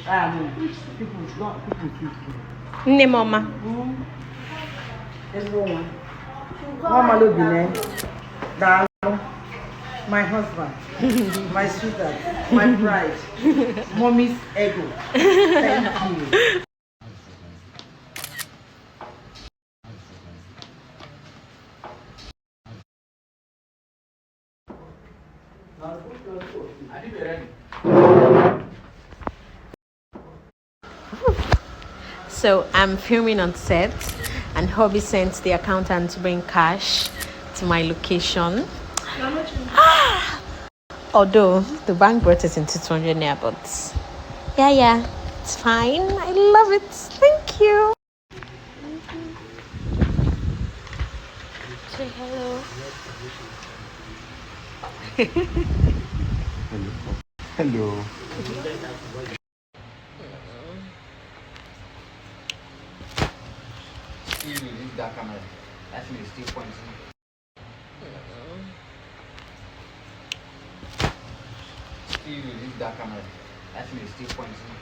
People don't people. Ne mama. Everyone. Mama Lobine. Dalo. My husband. My sweetheart. My pride. Mommy's ego. Thank you. So I'm filming on set, and hubby sent the accountant to bring cash to my location. Although the bank brought it into 200 naira, but yeah, it's fine. I love it. Thank you. Say hello. Hello. Still release that camera. That means still pointing. Still release that camera. That means still pointing.